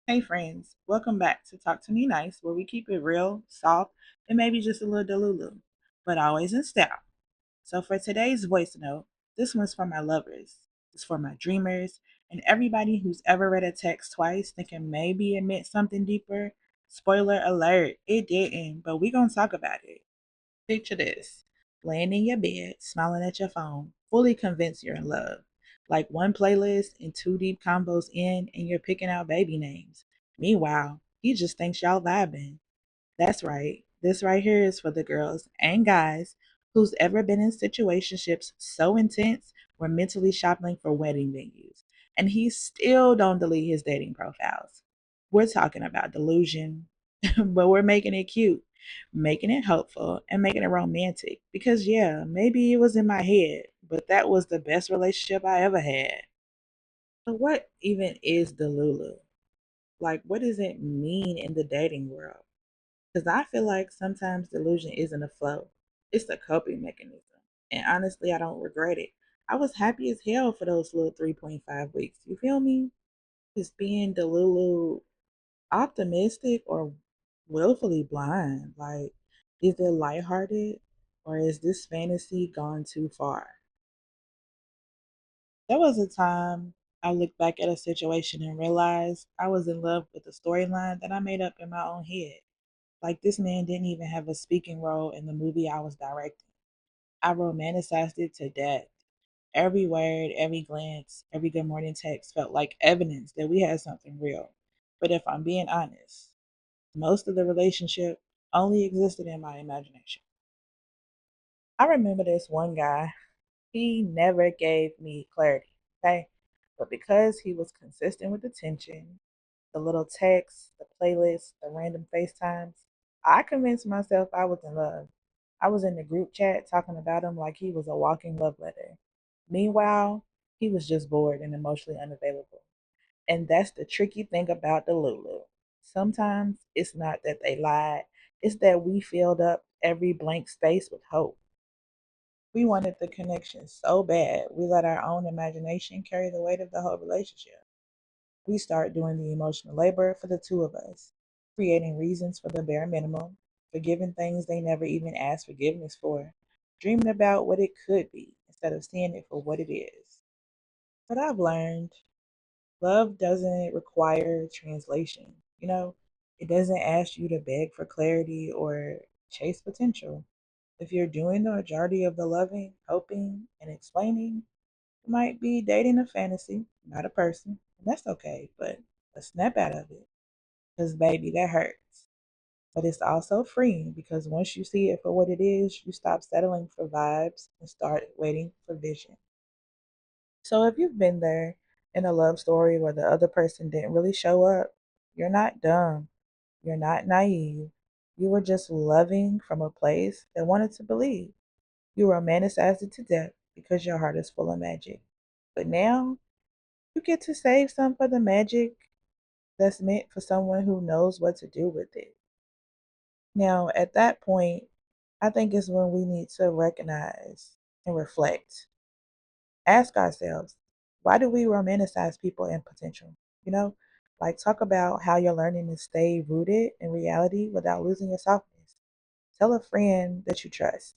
Hey friends, welcome back to Talk to Me Nice, where we keep it real, soft, and maybe just a little delulu, but always in style. So for today's voice note, this one's for my lovers, it's for my dreamers, and everybody who's ever read a text twice thinking maybe it meant something deeper. Spoiler alert, it didn't, but we gonna talk about it. Picture this, laying in your bed, smiling at your phone, fully convinced you're in love. Like one playlist and two deep combos in, and you're picking out baby names. Meanwhile, he just thinks y'all vibing. That's right. This right here is for the girls and guys who's ever been in situationships so intense we're mentally shopping for wedding venues. And he still don't delete his dating profiles. We're talking about delusion, but we're making it cute, making it hopeful, and making it romantic. Because yeah, maybe it was in my head, but that was the best relationship I ever had. So what even is Delulu? Like what does it mean in the dating world? Because I feel like sometimes delusion isn't a flow, it's a coping mechanism. And honestly, I don't regret it. I was happy as hell for those little 3.5 weeks. You feel me? Just being Delulu optimistic or willfully blind. Like, is it lighthearted or is this fantasy gone too far? There was a time I looked back at a situation and realized I was in love with a storyline that I made up in my own head. Like this man didn't even have a speaking role in the movie I was directing. I romanticized it to death. Every word, every glance, every good morning text felt like evidence that we had something real. But if I'm being honest, most of the relationship only existed in my imagination. I remember this one guy, he never gave me clarity, okay? But because he was consistent with the tension, the little texts, the playlists, the random FaceTimes, I convinced myself I was in love. I was in the group chat talking about him like he was a walking love letter. Meanwhile, he was just bored and emotionally unavailable. And that's the tricky thing about the Lulu. Sometimes it's not that they lied, it's that we filled up every blank space with hope. We wanted the connection so bad, we let our own imagination carry the weight of the whole relationship. We start doing the emotional labor for the two of us, creating reasons for the bare minimum, forgiving things they never even asked forgiveness for, dreaming about what it could be instead of seeing it for what it is. But I've learned love doesn't require translation. It doesn't ask you to beg for clarity or chase potential. If you're doing the majority of the loving, hoping, and explaining, you might be dating a fantasy, not a person. And that's okay, but a snap out of it. Because, baby, that hurts. But it's also freeing because once you see it for what it is, you stop settling for vibes and start waiting for vision. So if you've been there in a love story where the other person didn't really show up, you're not dumb. You're not naive. You were just loving from a place that wanted to believe. You romanticized it to death because your heart is full of magic. But now you get to save some for the magic that's meant for someone who knows what to do with it. Now, at that point, I think is when we need to recognize and reflect. Ask ourselves, why do we romanticize people and potential? You know, like talk about how you're learning to stay rooted in reality without losing your softness. Tell a friend that you trust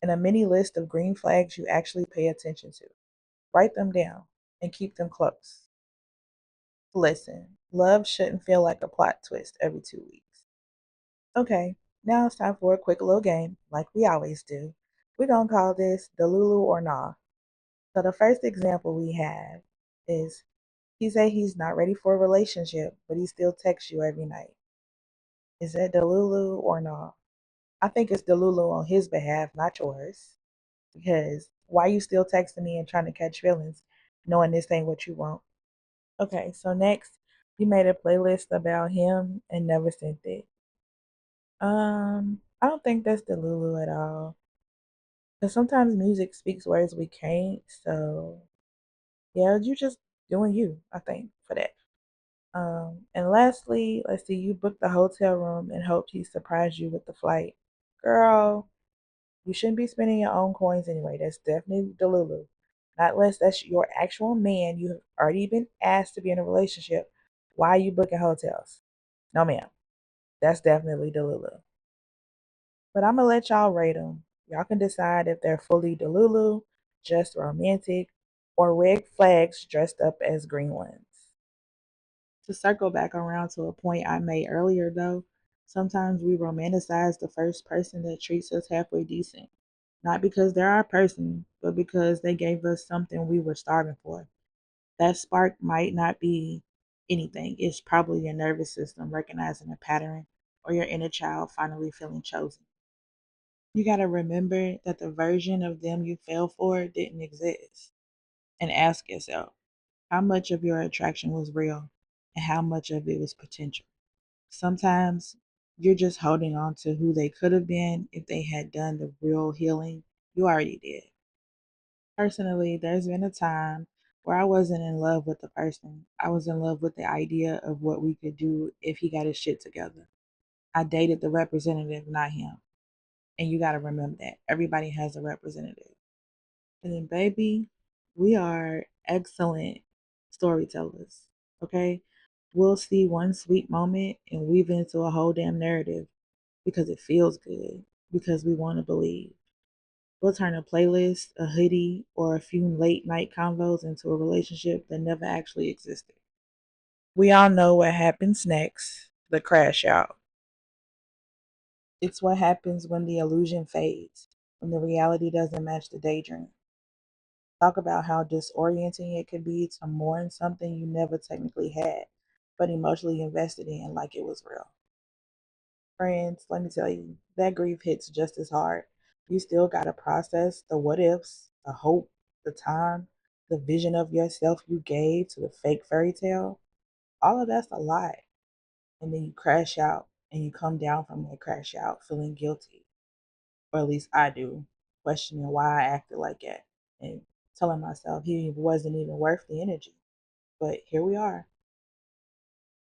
and a mini list of green flags you actually pay attention to. Write them down and keep them close. Listen, love shouldn't feel like a plot twist every 2 weeks. Okay, now it's time for a quick little game, like we always do. We're gonna call this the Lulu or Nah. So the first example we have is he said he's not ready for a relationship, but he still texts you every night. Is that the Lulu or Nah? I think it's the Lulu on his behalf, not yours. Because why you still texting me and trying to catch feelings, knowing this ain't what you want? Okay, so next, you made a playlist about him and never sent it. I don't think that's the Lulu at all. Because sometimes music speaks words we can't. So yeah, you just doing you, I think, for that. And lastly, let's see, you booked the hotel room and hoped he surprised you with the flight. Girl, you shouldn't be spending your own coins anyway. That's definitely the Lulu. Not unless that's your actual man. You have already been asked to be in a relationship. Why are you booking hotels? No, ma'am. That's definitely Delulu. But I'm gonna let y'all rate them. Y'all can decide if they're fully Delulu, just romantic, or red flags dressed up as green ones. To circle back around to a point I made earlier, though, sometimes we romanticize the first person that treats us halfway decent. Not because they're our person, but because they gave us something we were starving for. That spark might not be anything, it's probably your nervous system recognizing a pattern or your inner child finally feeling chosen. You got to remember that the version of them you fell for didn't exist. And ask yourself, how much of your attraction was real and how much of it was potential? Sometimes you're just holding on to who they could have been if they had done the real healing you already did. Personally, there's been a time where I wasn't in love with the person. I was in love with the idea of what we could do if he got his shit together. I dated the representative, not him. And you got to remember that. Everybody has a representative. And then, baby, we are excellent storytellers. Okay? We'll see one sweet moment and weave it into a whole damn narrative because it feels good, because we want to believe. We'll turn a playlist, a hoodie, or a few late night convos into a relationship that never actually existed. We all know what happens next, the crash out. It's what happens when the illusion fades, when the reality doesn't match the daydream. Talk about how disorienting it could be to mourn something you never technically had, but emotionally invested in like it was real. Friends, let me tell you, that grief hits just as hard. You still got to process the what ifs, the hope, the time, the vision of yourself you gave to the fake fairy tale. All of that's a lie. And then you crash out and you come down from that crash out feeling guilty. Or at least I do, questioning why I acted like that and telling myself he wasn't even worth the energy. But here we are.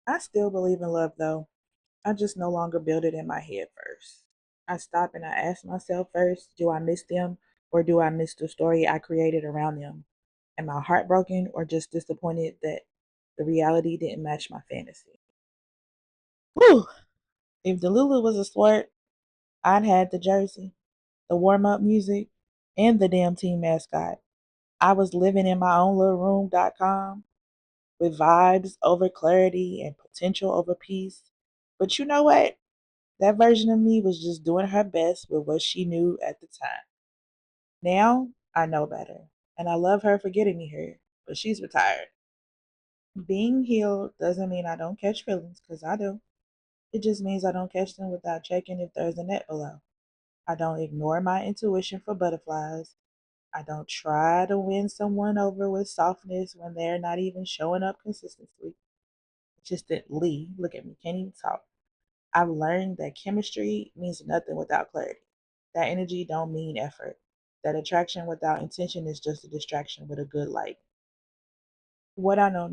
I still believe in love though. I just no longer build it in my head first. I stop and I ask myself first, do I miss them or do I miss the story I created around them? Am I heartbroken or just disappointed that the reality didn't match my fantasy? Whew! If Delulu was a sport, I'd had the jersey, the warm up music, and the damn team mascot. I was living in my own little room.com with vibes over clarity and potential over peace. But you know what? That version of me was just doing her best with what she knew at the time. Now I know better, and I love her for getting me here, but she's retired. Being healed doesn't mean I don't catch feelings, because I do. It just means I don't catch them without checking if there's a net below. I don't ignore my intuition for butterflies. I don't try to win someone over with softness when they're not even showing up consistently. Look at me, can't even talk. I've learned that chemistry means nothing without clarity. That energy don't mean effort. That attraction without intention is just a distraction with a good light. What I know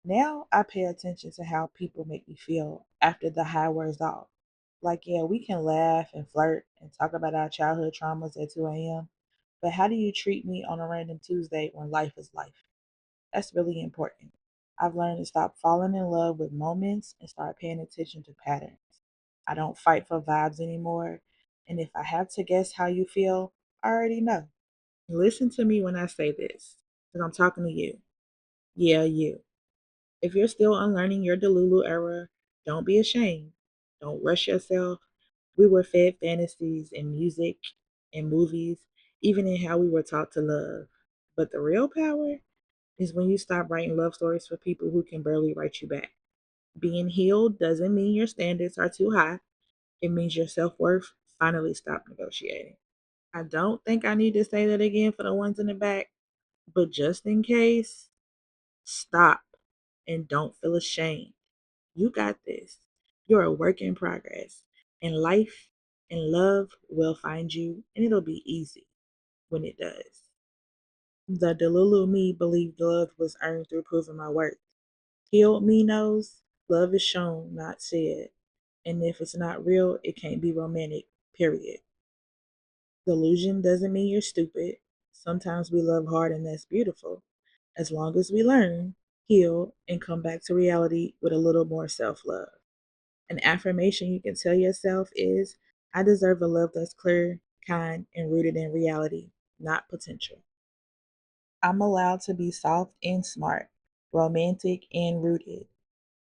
now I pay attention to how people make me feel after the high wears off. Like, yeah, we can laugh and flirt and talk about our childhood traumas at 2 a.m. But how do you treat me on a random Tuesday when life is life? That's really important. I've learned to stop falling in love with moments and start paying attention to patterns. I don't fight for vibes anymore. And if I have to guess how you feel, I already know. Listen to me when I say this, because I'm talking to you. Yeah, you. If you're still unlearning your Delulu era, don't be ashamed. Don't rush yourself. We were fed fantasies in music and movies, even in how we were taught to love. But the real power is when you stop writing love stories for people who can barely write you back. Being healed doesn't mean your standards are too high. It means your self worth finally stopped negotiating. I don't think I need to say that again for the ones in the back, but just in case, stop and don't feel ashamed. You got this. You're a work in progress, and life and love will find you, and it'll be easy when it does. The Delulu me believed love was earned through proving my worth. Healed me knows love is shown, not said. And if it's not real, it can't be romantic, period. Delusion doesn't mean you're stupid. Sometimes we love hard and that's beautiful. As long as we learn, heal, and come back to reality with a little more self love. An affirmation you can tell yourself is I deserve a love that's clear, kind, and rooted in reality, not potential. I'm allowed to be soft and smart, romantic and rooted.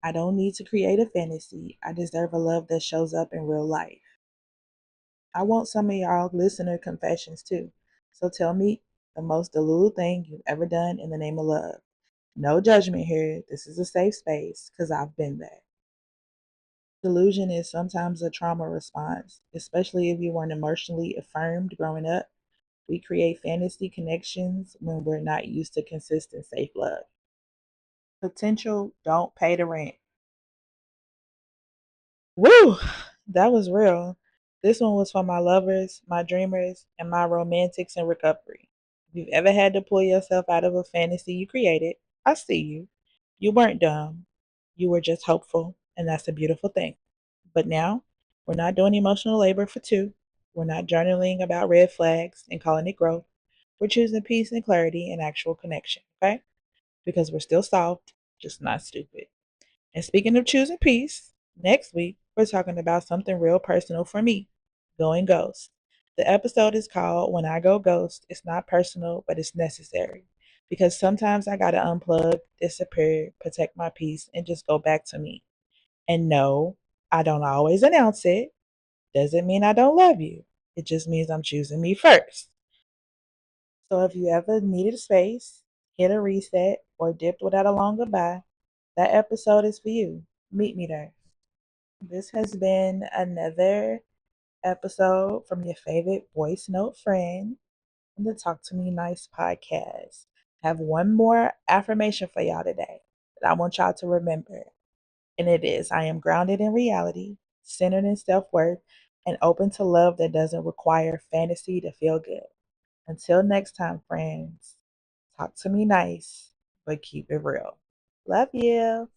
I don't need to create a fantasy. I deserve a love that shows up in real life. I want some of y'all listener confessions too. So tell me the most Delulu thing you've ever done in the name of love. No judgment here. This is a safe space because I've been there. Delusion is sometimes a trauma response, especially if you weren't emotionally affirmed growing up. We create fantasy connections when we're not used to consistent, safe love. Potential don't pay the rent. Woo! That was real. This one was for my lovers, my dreamers, and my romantics in recovery. If you've ever had to pull yourself out of a fantasy you created, I see you. You weren't dumb. You were just hopeful, and that's a beautiful thing. But now, we're not doing emotional labor for two. We're not journaling about red flags and calling it growth. We're choosing peace and clarity and actual connection, okay? Because we're still soft, just not stupid. And speaking of choosing peace, next week we're talking about something real personal for me, going ghost. The episode is called When I Go Ghost. It's not personal, but it's necessary. Because sometimes I gotta unplug, disappear, protect my peace, and just go back to me. And no, I don't always announce it. Doesn't mean I don't love you. It just means I'm choosing me first. So if you ever needed space, hit a reset, or dipped without a long goodbye, that episode is for you. Meet me there. This has been another episode from your favorite voice note friend on the Talk to Me Nice podcast. I have one more affirmation for y'all today that I want y'all to remember. And it is I am grounded in reality, centered in self worth, and open to love that doesn't require fantasy to feel good. Until next time, friends, talk to me nice, but keep it real. Love you.